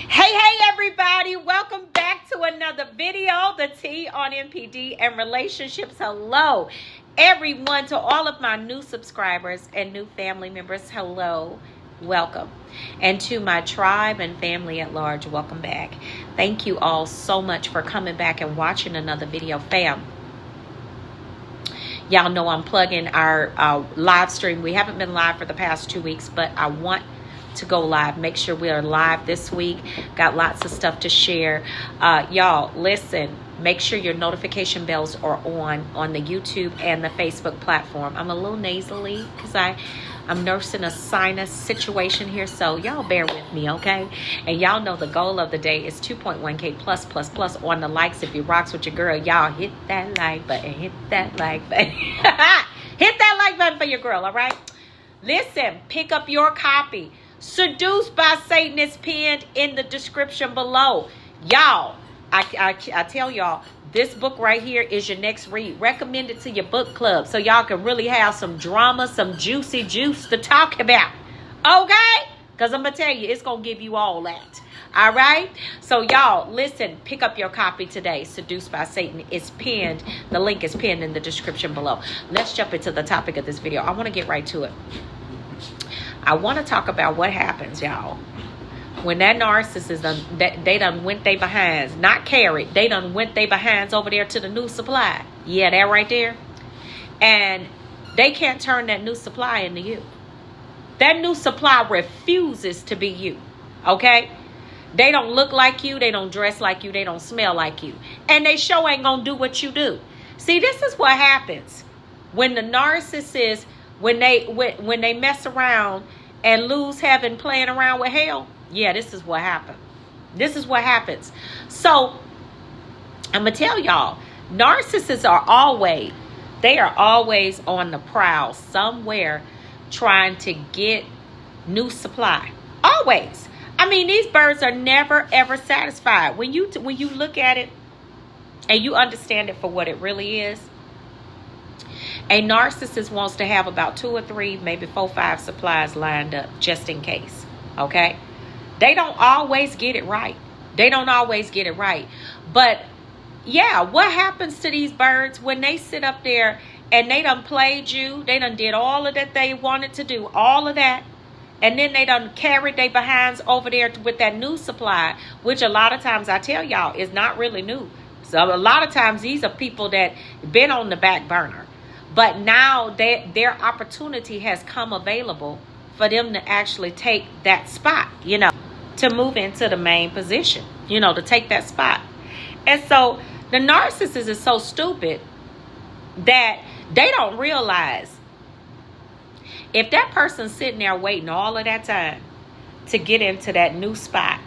Hey everybody, welcome back to another video, the T on NPD and relationships. Hello everyone, to all of my new subscribers and new family members, hello, welcome. And to my tribe and family at large, welcome back. Thank you all so much for coming back and watching another video. Fam, y'all know I'm plugging our live stream. We haven't been live for the past 2 weeks, but I want to go live. Make sure we are live this week. Got lots of stuff to share. Y'all, listen, make sure your notification bells are on the YouTube and the Facebook platform. I'm a little nasally because I'm nursing a sinus situation here, so y'all bear with me, okay? And y'all know the goal of the day is 2.1K plus on the likes. If you rocks with your girl, y'all hit that like button, hit that like button. Hit that like button for your girl, all right? Listen, pick up your copy. Seduced by Satan is pinned in the description below. Y'all, I tell y'all, this book right here is your next read. Recommend it to your book club so y'all can really have some drama, some juicy juice to talk about. Okay? Because I'm going to tell you, it's going to give you all that. All right? So y'all, listen, pick up your copy today. Seduced by Satan is pinned. The link is pinned in the description below. Let's jump into the topic of this video. I want to get right to it. I want to talk about what happens, y'all, when that narcissist they done went they behinds, not carried, they done went they behinds over there to the new supply. Yeah, that right there. And they can't turn that new supply into you. That new supply refuses to be you. Okay? They don't look like you. They don't dress like you. They don't smell like you. And they sure ain't gonna do what you do. See, this is what happens when the narcissist, when they mess around and lose heaven playing around with hell. Yeah, this is what happened. This is what happens. So I'm gonna tell y'all, narcissists are always on the prowl somewhere, trying to get new supply. Always. I mean, these birds are never ever satisfied. When you look at it and you understand it for what it really is, a narcissist wants to have about 2 or 3, maybe 4, 5 supplies lined up just in case. Okay? They don't always get it right. They don't always get it right. But yeah, what happens to these birds when they sit up there and they done played you? They done did all of that they wanted to do, all of that. And then they done carried their behinds over there with that new supply, which a lot of times I tell y'all is not really new. So a lot of times these are people that been on the back burner. But now their opportunity has come available for them to actually take that spot, you know, to move into the main position, you know, to take that spot. And so the narcissist is so stupid that they don't realize if that person's sitting there waiting all of that time to get into that new spot,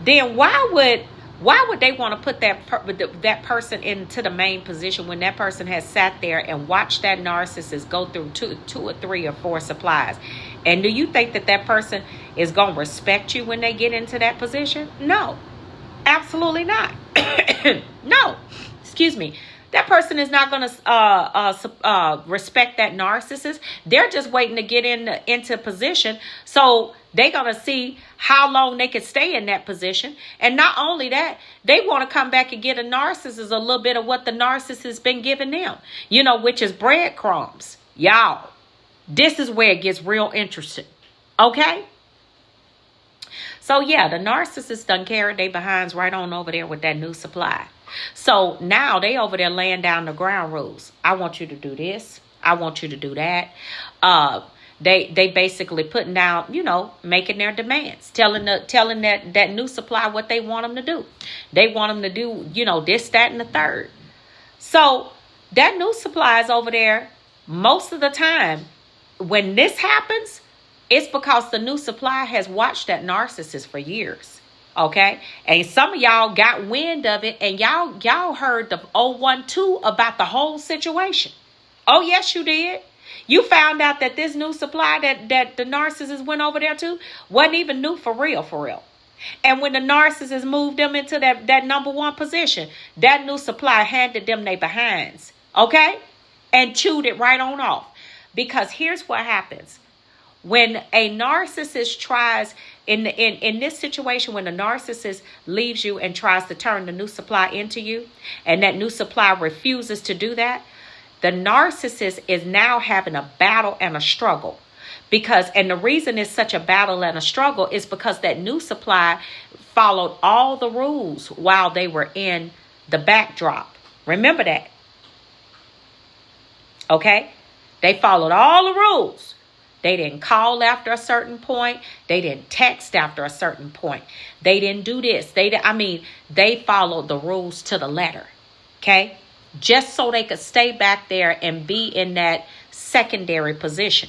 then why would they want to put that person into the main position when that person has sat there and watched that narcissist go through two or 3 or 4 supplies? And do you think that person is going to respect you when they get into that position? No, absolutely not. No, excuse me. That person is not going to respect that narcissist. They're just waiting to get into position. So they're going to see how long they can stay in that position. And not only that, they want to come back and get a narcissist a little bit of what the narcissist has been giving them, you know, which is breadcrumbs. Y'all, this is where it gets real interesting. Okay? So yeah, the narcissist done carried their behinds right on over there with that new supply. So now they over there laying down the ground rules. I want you to do this. I want you to do that. They basically putting down, you know, making their demands, telling that new supply what they want them to do. They want them to do, you know, this, that, and the third. So that new supply is over there. Most of the time when this happens, it's because the new supply has watched that narcissist for years. Okay, and some of y'all got wind of it, and y'all heard the 012 about the whole situation. Oh yes, you did. You found out that this new supply that the narcissist went over there to wasn't even new for real. And when the narcissist moved them into that #1 position, that new supply handed them their behinds, okay, and chewed it right on off. Because here's what happens. When a narcissist tries in this situation, when the narcissist leaves you and tries to turn the new supply into you, and that new supply refuses to do that, the narcissist is now having a battle and a struggle. And the reason it's such a battle and a struggle is because that new supply followed all the rules while they were in the backdrop. Remember that. Okay? They followed all the rules. They didn't call after a certain point. They didn't text after a certain point. They didn't do this. They followed the rules to the letter. Okay? Just so they could stay back there and be in that secondary position.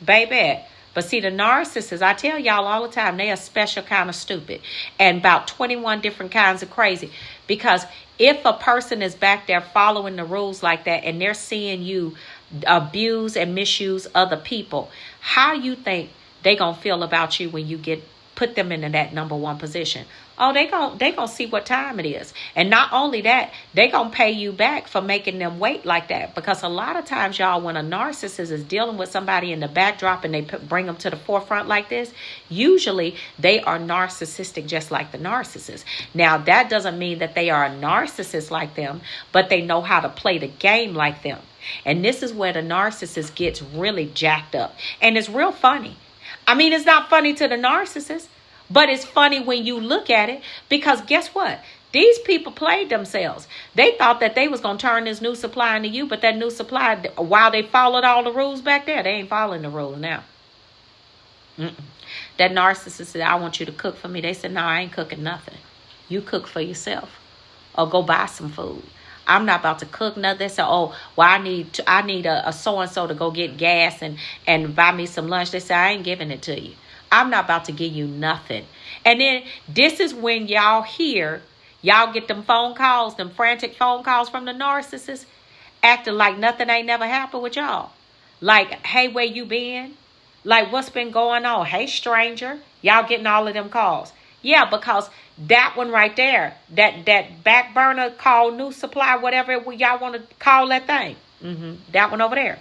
Baby. But see, the narcissists, I tell y'all all the time, they are special kind of stupid. And about 21 different kinds of crazy. Because if a person is back there following the rules like that and they're seeing you abuse and misuse other people, how you think they gonna feel about you when you put them into that number one position? Oh, they gonna see what time it is. And not only that, they gonna pay you back for making them wait like that. Because a lot of times, y'all, when a narcissist is dealing with somebody in the backdrop and they bring them to the forefront like this, usually they are narcissistic just like the narcissist. Now, that doesn't mean that they are a narcissist like them, but they know how to play the game like them. And this is where the narcissist gets really jacked up. And it's real funny. It's not funny to the narcissist, but it's funny when you look at it, because guess what? These people played themselves. They thought that they was going to turn this new supply into you, but that new supply, while they followed all the rules back there, they ain't following the rules now. That narcissist said, I want you to cook for me. They said, no, I ain't cooking nothing. You cook for yourself or go buy some food. I'm not about to cook nothing. They said, oh, well, I need a so-and-so to go get gas and buy me some lunch. They said, I ain't giving it to you. I'm not about to give you nothing. And then this is when y'all get them phone calls, them frantic phone calls from the narcissist, acting like nothing ain't never happened with y'all. Like, hey, where you been? Like, what's been going on? Hey, stranger. Y'all getting all of them calls. Yeah, because that one right there, that back burner call, new supply, whatever y'all want to call that thing. That one over there.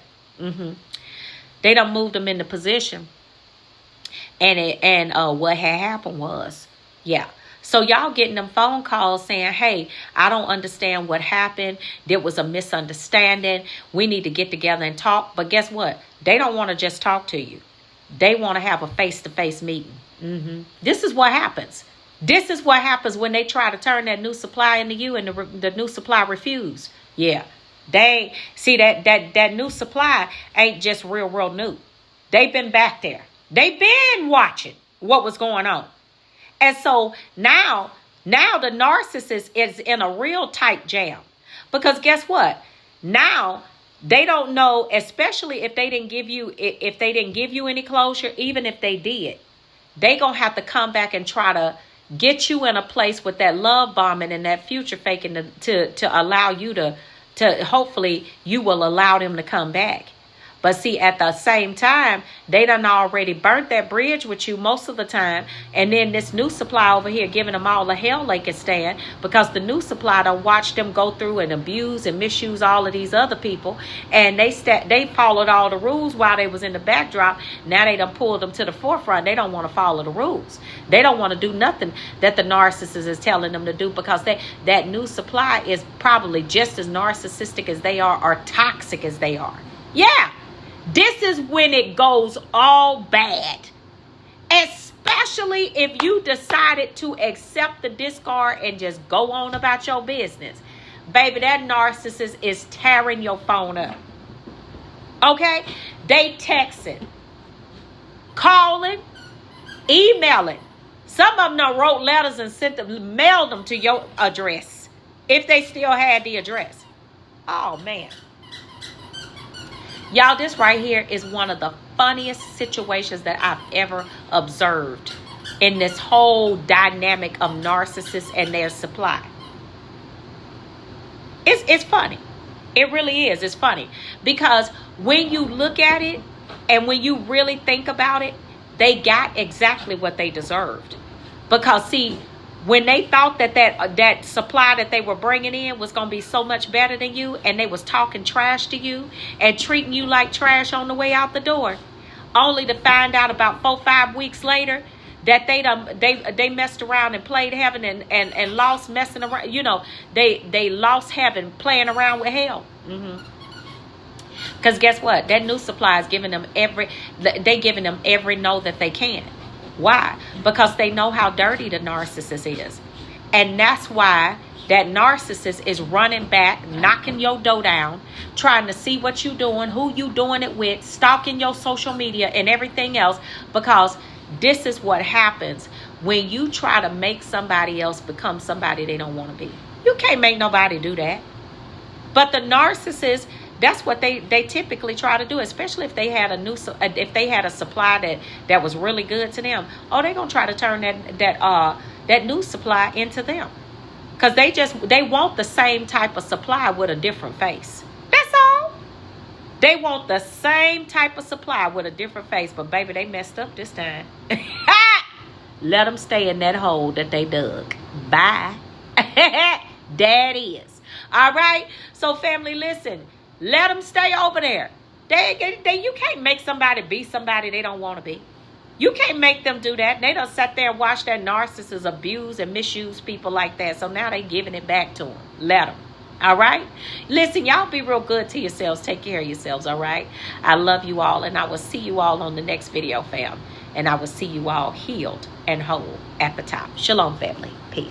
They done moved them into position. And what had happened was, so y'all getting them phone calls saying, hey, I don't understand what happened. There was a misunderstanding. We need to get together and talk. But guess what? They don't want to just talk to you. They want to have a face-to-face meeting. This is what happens. This is what happens when they try to turn that new supply into you and the new supply refuse. Yeah. They see that new supply ain't just real new. They've been back there. They've been watching what was going on. And so now the narcissist is in a real tight jam. Because guess what? Now they don't know, especially if they didn't give you any closure, even if they did, they gonna have to come back and try to get you in a place with that love bombing and that future faking to allow you to hopefully you will allow them to come back. But see, at the same time, they done already burnt that bridge with you most of the time. And then this new supply over here giving them all the hell they can stand, because the new supply done watched them go through and abuse and misuse all of these other people. And they followed all the rules while they was in the backdrop. Now they done pulled them to the forefront. They don't want to follow the rules. They don't want to do nothing that the narcissist is telling them to do, because that new supply is probably just as narcissistic as they are or toxic as they are. Yeah. This is when it goes all bad, especially if you decided to accept the discard and just go on about your business. Baby, that narcissist is tearing your phone up. Okay? They texting, calling, emailing. Some of them done wrote letters and mailed them to your address, if they still had the address. Oh, man. Y'all, this right here is one of the funniest situations that I've ever observed in this whole dynamic of narcissists and their supply. It's funny. It really is. It's funny. Because when you look at it and when you really think about it, they got exactly what they deserved. Because, see, when they thought that supply that they were bringing in was going to be so much better than you, and they was talking trash to you and treating you like trash on the way out the door, only to find out about 4-5 weeks later that they messed around and played heaven and lost messing around. You know, they lost heaven playing around with hell. Because guess what? That new supply is giving them every no that they can. Why? Because they know how dirty the narcissist is. And that's why that narcissist is running back, knocking your door down, trying to see what you doing, who you doing it with, stalking your social media and everything else. Because this is what happens when you try to make somebody else become somebody they don't want to be. You can't make nobody do that. But the narcissist, that's what they typically try to do, especially if they had a supply that was really good to them. Oh, they're gonna try to turn that new supply into them, because they want the same type of supply with a different face. That's all. They want the same type of supply with a different face, but baby, they messed up this time. Let them stay in that hole that they dug. Bye. That is. All right. So family, listen. Let them stay over there. You can't make somebody be somebody they don't want to be. You can't make them do that. They done sat there and watched that narcissist abuse and misuse people like that. So now they giving it back to them. Let them. All right? Listen, y'all be real good to yourselves. Take care of yourselves, all right? I love you all, and I will see you all on the next video, fam. And I will see you all healed and whole at the top. Shalom, family. Peace.